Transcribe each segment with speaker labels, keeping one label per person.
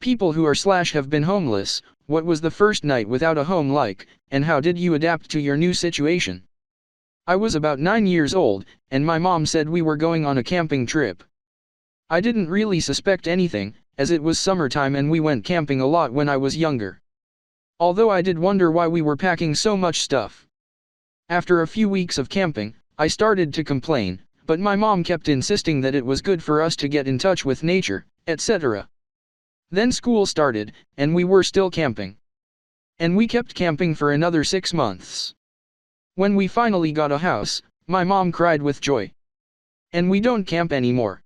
Speaker 1: People who are/have been homeless, what was the first night without a home like, and how did you adapt to your new situation? I was about 9 years old, and my mom said we were going on a camping trip. I didn't really suspect anything, as it was summertime and we went camping a lot when I was younger. Although I did wonder why we were packing so much stuff. After a few weeks of camping, I started to complain, but my mom kept insisting that it was good for us to get in touch with nature, etc. Then school started, and we were still camping. And we kept camping for another 6 months. When we finally got a house, my mom cried with joy. And we don't camp anymore.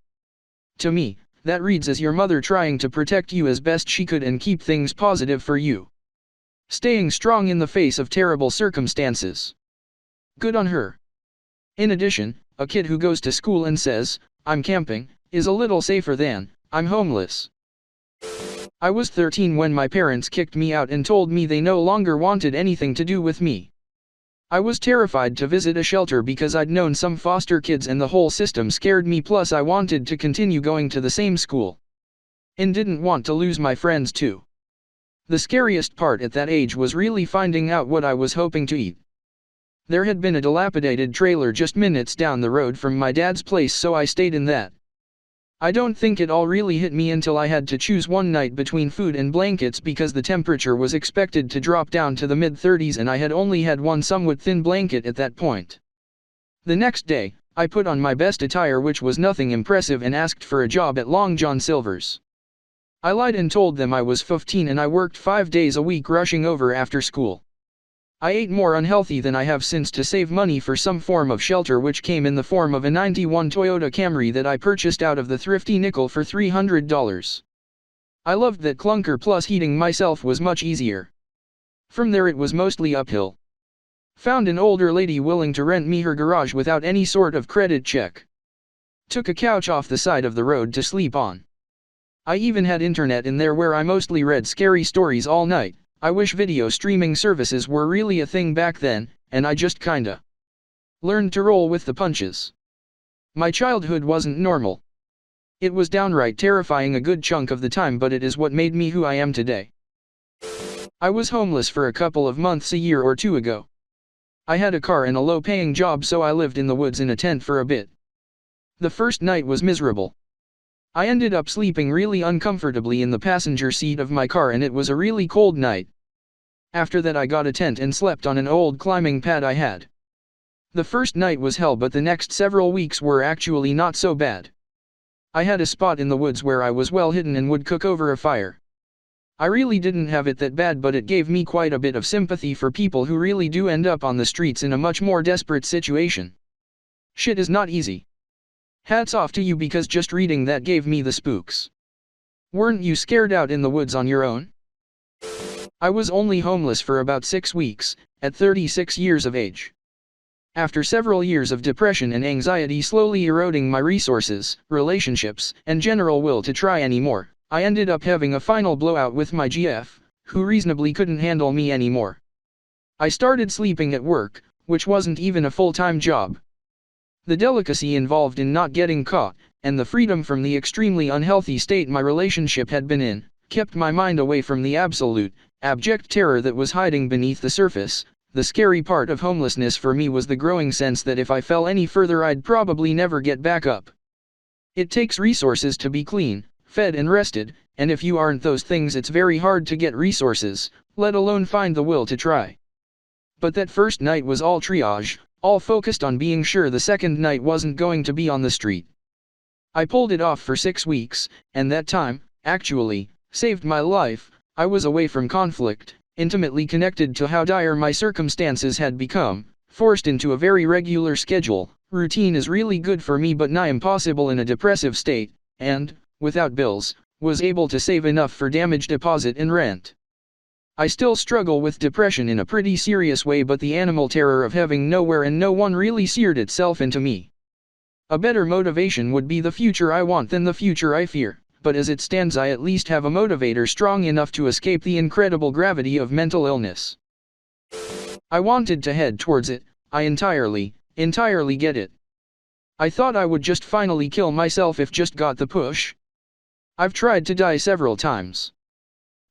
Speaker 1: To me, that reads as your mother trying to protect you as best she could and keep things positive for you. Staying strong in the face of terrible circumstances. Good on her. In addition, a kid who goes to school and says, "I'm camping," is a little safer than, "I'm homeless." I was 13 when my parents kicked me out and told me they no longer wanted anything to do with me. I was terrified to visit a shelter because I'd known some foster kids and the whole system scared me, plus I wanted to continue going to the same school. And didn't want to lose my friends too. The scariest part at that age was really finding out what I was hoping to eat. There had been a dilapidated trailer just minutes down the road from my dad's place, so I stayed in that. I don't think it all really hit me until I had to choose one night between food and blankets because the temperature was expected to drop down to the mid-30s and I had only had one somewhat thin blanket at that point. The next day, I put on my best attire, which was nothing impressive, and asked for a job at Long John Silver's. I lied and told them I was 15 and I worked 5 days a week rushing over after school. I ate more unhealthy than I have since to save money for some form of shelter, which came in the form of a '91 Toyota Camry that I purchased out of the thrifty nickel for $300. I loved that clunker, plus heating myself was much easier. From there it was mostly uphill. Found an older lady willing to rent me her garage without any sort of credit check. Took a couch off the side of the road to sleep on. I even had internet in there where I mostly read scary stories all night. I wish video streaming services were really a thing back then, and I just kinda learned to roll with the punches. My childhood wasn't normal. It was downright terrifying a good chunk of the time, but it is what made me who I am today. I was homeless for a couple of months a year or two ago. I had a car and a low-paying job, so I lived in the woods in a tent for a bit. The first night was miserable. I ended up sleeping really uncomfortably in the passenger seat of my car, and it was a really cold night. After that I got a tent and slept on an old climbing pad I had. The first night was hell, but the next several weeks were actually not so bad. I had a spot in the woods where I was well hidden and would cook over a fire. I really didn't have it that bad, but it gave me quite a bit of sympathy for people who really do end up on the streets in a much more desperate situation. Shit is not easy. Hats off to you, because just reading that gave me the spooks. Weren't you scared out in the woods on your own? I was only homeless for about 6 weeks, at 36 years of age. After several years of depression and anxiety slowly eroding my resources, relationships, and general will to try anymore, I ended up having a final blowout with my GF, who reasonably couldn't handle me anymore. I started sleeping at work, which wasn't even a full-time job. The delicacy involved in not getting caught, and the freedom from the extremely unhealthy state my relationship had been in, kept my mind away from the absolute, abject terror that was hiding beneath the surface. The scary part of homelessness for me was the growing sense that if I fell any further I'd probably never get back up. It takes resources to be clean, fed and rested, and if you aren't those things it's very hard to get resources, let alone find the will to try. But that first night was all triage, all focused on being sure the second night wasn't going to be on the street. I pulled it off for 6 weeks, and that time, actually, saved my life. I was away from conflict, intimately connected to how dire my circumstances had become, forced into a very regular schedule. Routine is really good for me but nigh impossible in a depressive state, and, without bills, was able to save enough for damage deposit and rent. I still struggle with depression in a pretty serious way, but the animal terror of having nowhere and no one really seared itself into me. A better motivation would be the future I want than the future I fear, but as it stands I at least have a motivator strong enough to escape the incredible gravity of mental illness. I wanted to head towards it, I entirely get it. I thought I would just finally kill myself if just got the push. I've tried to die several times.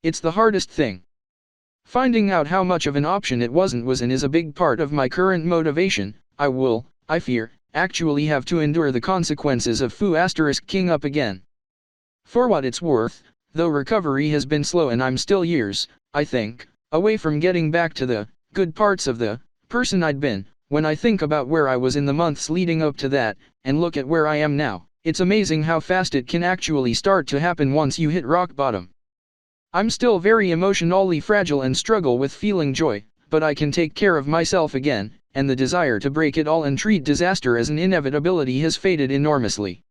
Speaker 1: It's the hardest thing. Finding out how much of an option it wasn't was and is a big part of my current motivation. I fear, actually have to endure the consequences of *king up again. For what it's worth, though recovery has been slow and I'm still years, I think, away from getting back to the good parts of the person I'd been, when I think about where I was in the months leading up to that, and look at where I am now, it's amazing how fast it can actually start to happen once you hit rock bottom. I'm still very emotionally fragile and struggle with feeling joy, but I can take care of myself again, and the desire to break it all and treat disaster as an inevitability has faded enormously.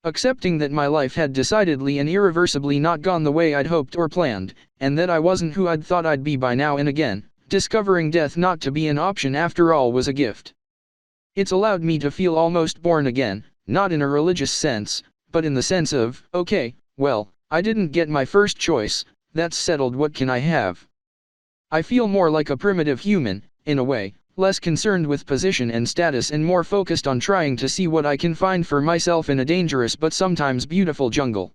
Speaker 1: Accepting that my life had decidedly and irreversibly not gone the way I'd hoped or planned, and that I wasn't who I'd thought I'd be by now, and again, discovering death not to be an option after all was a gift. It's allowed me to feel almost born again, not in a religious sense, but in the sense of, okay, well, I didn't get my first choice, that's settled, what can I have? I feel more like a primitive human, in a way, less concerned with position and status and more focused on trying to see what I can find for myself in a dangerous but sometimes beautiful jungle.